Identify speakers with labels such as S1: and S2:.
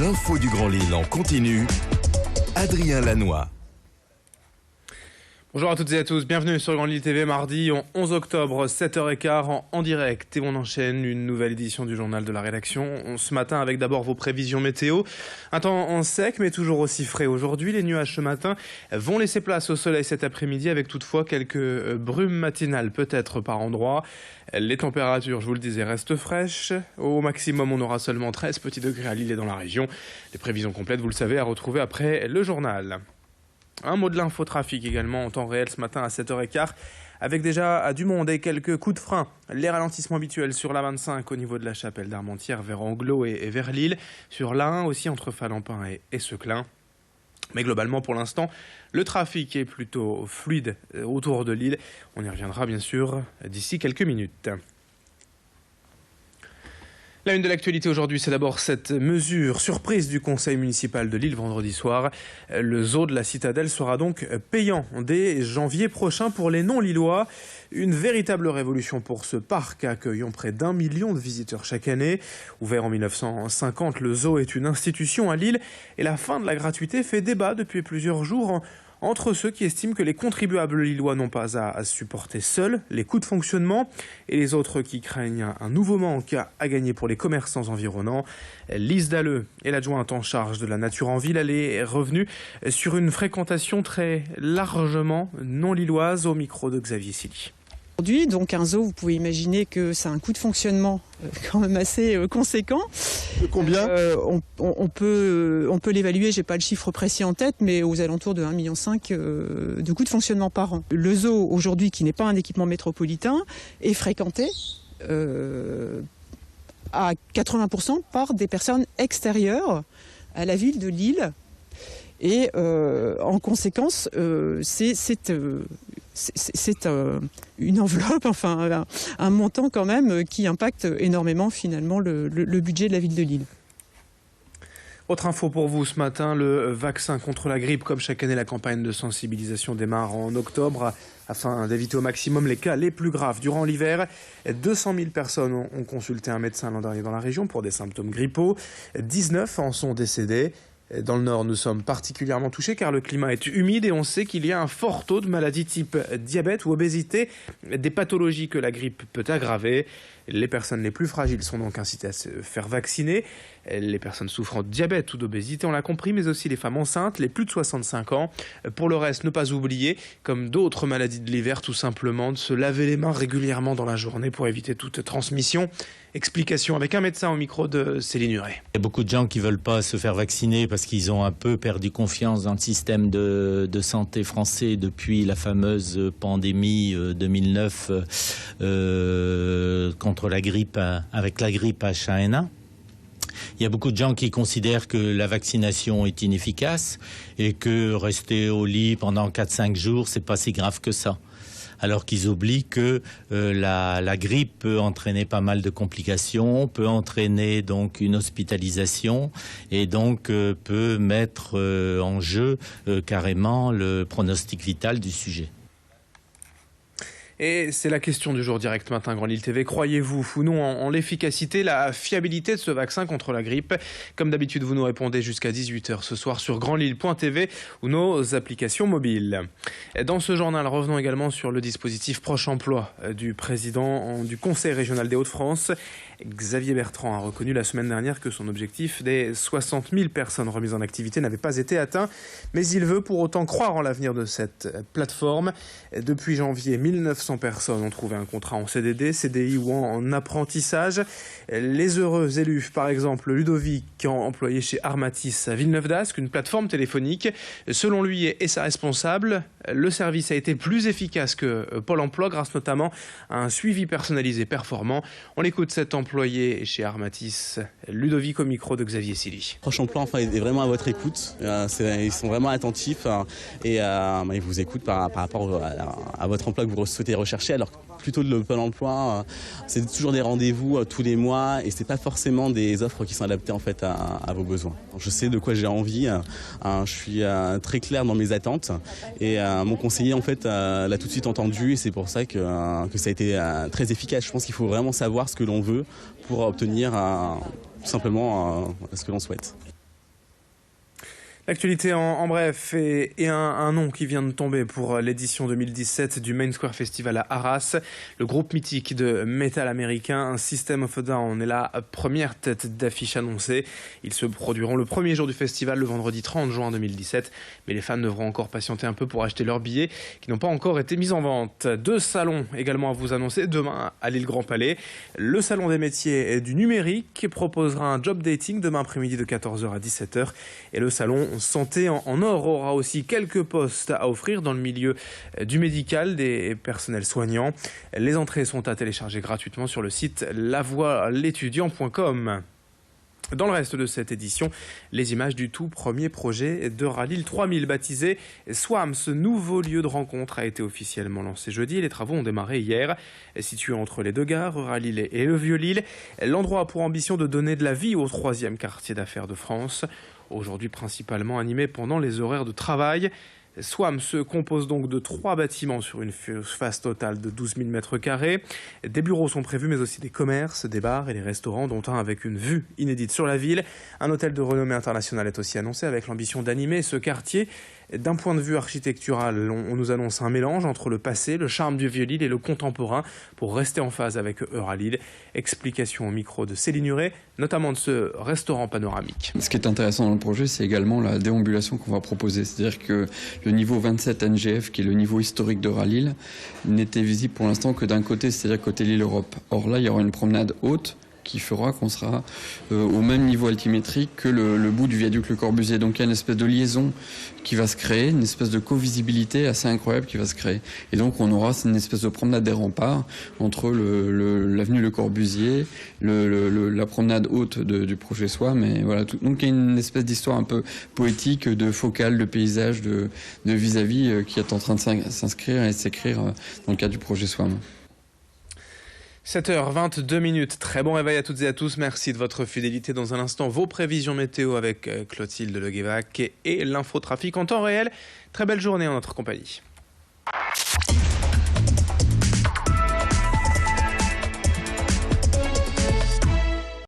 S1: L'info du Grand Lille en continu. Adrien Lanois.
S2: Bonjour à toutes et à tous, bienvenue sur Grand Lille TV, mardi 11 octobre, 7h15 en direct. Et on enchaîne une nouvelle édition du journal de la rédaction. Ce matin avec d'abord vos prévisions météo. Un temps en sec mais toujours aussi frais aujourd'hui. Les nuages ce matin vont laisser place au soleil cet après-midi avec toutefois quelques brumes matinales peut-être par endroit. Les températures, je vous le disais, restent fraîches. Au maximum, on aura seulement 13 petits degrés à Lille et dans la région. Les prévisions complètes, vous le savez, à retrouver après le journal. Un mot de l'infotrafic également en temps réel ce matin à 7h15 avec déjà du monde et quelques coups de frein. Les ralentissements habituels sur l'A25 au niveau de la Chapelle d'Armentières vers Anglo et vers Lille. Sur l'A1 aussi entre Falampin et Seclin. Mais globalement pour l'instant, le trafic est plutôt fluide autour de Lille. On y reviendra bien sûr d'ici quelques minutes. La une de l'actualité aujourd'hui, c'est d'abord cette mesure surprise du conseil municipal de Lille vendredi soir. Le zoo de la Citadelle sera donc payant dès janvier prochain pour les non-lillois. Une véritable révolution pour ce parc accueillant près d'1 million de visiteurs chaque année. Ouvert en 1950, le zoo est une institution à Lille et la fin de la gratuité fait débat depuis plusieurs jours entre ceux qui estiment que les contribuables lillois n'ont pas à supporter seuls les coûts de fonctionnement et les autres qui craignent un nouveau manque à gagner pour les commerçants environnants. Lise Dalleux est l'adjointe en charge de la nature en ville. Elle est revenue sur une fréquentation très largement non lilloise au micro de Xavier Silly.
S3: Aujourd'hui, donc un zoo, vous pouvez imaginer que c'est un coût de fonctionnement quand même assez conséquent.
S4: Combien
S3: on peut l'évaluer, j'ai pas le chiffre précis en tête, mais aux alentours de 1,5 million de coûts de fonctionnement par an. Le zoo, aujourd'hui, qui n'est pas un équipement métropolitain, est fréquenté à 80% par des personnes extérieures à la ville de Lille. Et en conséquence, c'est une enveloppe, enfin un montant quand même qui impacte énormément finalement le budget de la ville de Lille.
S2: Autre info pour vous ce matin, le vaccin contre la grippe. Comme chaque année, la campagne de sensibilisation démarre en octobre afin d'éviter au maximum les cas les plus graves. Durant l'hiver, 200 000 personnes ont consulté un médecin l'an dernier dans la région pour des symptômes grippaux. 19 en sont décédés. Dans le Nord, nous sommes particulièrement touchés car le climat est humide et on sait qu'il y a un fort taux de maladies type diabète ou obésité, des pathologies que la grippe peut aggraver. Les personnes les plus fragiles sont donc incitées à se faire vacciner. Les personnes souffrant de diabète ou d'obésité, on l'a compris, mais aussi les femmes enceintes, les plus de 65 ans. Pour le reste, ne pas oublier, comme d'autres maladies de l'hiver, tout simplement de se laver les mains régulièrement dans la journée pour éviter toute transmission. Explication avec un médecin au micro de Céline Huret.
S5: Il y a beaucoup de gens qui ne veulent pas se faire vacciner parce qu'ils ont un peu perdu confiance dans le système de santé français depuis la fameuse pandémie 2009 contre la grippe, avec la grippe H1N1. Il y a beaucoup de gens qui considèrent que la vaccination est inefficace et que rester au lit pendant 4-5 jours, c'est pas si grave que ça. Alors qu'ils oublient que la grippe peut entraîner pas mal de complications, peut entraîner donc une hospitalisation et donc peut mettre en jeu carrément le pronostic vital du sujet.
S2: Et c'est la question du jour direct matin Grand Lille TV. Croyez-vous ou non en l'efficacité, la fiabilité de ce vaccin contre la grippe? Comme d'habitude, vous nous répondez jusqu'à 18h ce soir sur grandlille.tv ou nos applications mobiles. Dans ce journal, revenons également sur le dispositif Proche Emploi du président du Conseil régional des Hauts-de-France. Xavier Bertrand a reconnu la semaine dernière que son objectif des 60 000 personnes remises en activité n'avait pas été atteint, mais il veut pour autant croire en l'avenir de cette plateforme. Depuis janvier, 1900 personnes ont trouvé un contrat en CDD, CDI ou en apprentissage. Les heureux élus, par exemple Ludovic, employé chez Armatis à Villeneuve-d'Ascq, une plateforme téléphonique. Selon lui et sa responsable, le service a été plus efficace que Pôle emploi grâce notamment à un suivi personnalisé performant. On l'écoute, cet employé chez Armatis, Ludovic, au micro de Xavier Silly.
S4: Proche Emploi est vraiment à votre écoute. Ils sont vraiment attentifs et ils vous écoutent par rapport à votre emploi que vous souhaitez rechercher. Alors plutôt le Pôle emploi, c'est toujours des rendez-vous tous les mois et c'est pas forcément des offres qui sont adaptées en fait à vos besoins. Je sais de quoi j'ai envie. Je suis très clair dans mes attentes et mon conseiller en fait l'a tout de suite entendu et c'est pour ça que ça a été très efficace. Je pense qu'il faut vraiment savoir ce que l'on veut pour obtenir tout simplement ce que l'on souhaite.
S2: L'actualité en bref et un nom qui vient de tomber pour l'édition 2017 du Main Square Festival à Arras. Le groupe mythique de métal américain System of a Down est la première tête d'affiche annoncée. Ils se produiront le premier jour du festival, le vendredi 30 juin 2017. Mais les fans devront encore patienter un peu pour acheter leurs billets qui n'ont pas encore été mis en vente. 2 salons également à vous annoncer demain à l'île Grand Palais. Le salon des métiers du numérique proposera un job dating demain après-midi de 14h à 17h. Et le salon Santé en or aura aussi quelques postes à offrir dans le milieu du médical, des personnels soignants. Les entrées sont à télécharger gratuitement sur le site lavoiletudiant.com. Dans le reste de cette édition, les images du tout premier projet d'Euralil 3000 baptisé SWAM. Ce nouveau lieu de rencontre a été officiellement lancé jeudi et les travaux ont démarré hier. Situé entre les deux gares, Euralil et le Vieux-Lille, l'endroit a pour ambition de donner de la vie au 3e quartier d'affaires de France. Aujourd'hui principalement animé pendant les horaires de travail. SWAM se compose donc de 3 bâtiments sur une surface totale de 12 000 m². Des bureaux sont prévus, mais aussi des commerces, des bars et des restaurants, dont un avec une vue inédite sur la ville. Un hôtel de renommée internationale est aussi annoncé avec l'ambition d'animer ce quartier. D'un point de vue architectural, on nous annonce un mélange entre le passé, le charme du Vieux-Lille et le contemporain pour rester en phase avec Euralil. Explication au micro de Céline Huret, notamment de ce restaurant panoramique.
S6: Ce qui est intéressant dans le projet, c'est également la déambulation qu'on va proposer. C'est-à-dire que le niveau 27 NGF, qui est le niveau historique d'Euralil, n'était visible pour l'instant que d'un côté, c'est-à-dire côté l'île Europe. Or là, il y aura une promenade haute qui fera qu'on sera au même niveau altimétrique que le bout du viaduc Le Corbusier. Donc il y a une espèce de liaison qui va se créer, une espèce de co-visibilité assez incroyable qui va se créer. Et donc on aura une espèce de promenade des remparts entre l'avenue Le Corbusier, la promenade haute du projet SWAM. Et voilà, donc il y a une espèce d'histoire un peu poétique, de focale, de paysage, de vis-à-vis qui est en train de s'inscrire et s'écrire dans le cadre du projet SWAM.
S2: 7h22, très bon réveil à toutes et à tous, merci de votre fidélité. Dans un instant, vos prévisions météo avec Clotilde Leguévac et l'infotrafic en temps réel. Très belle journée en notre compagnie.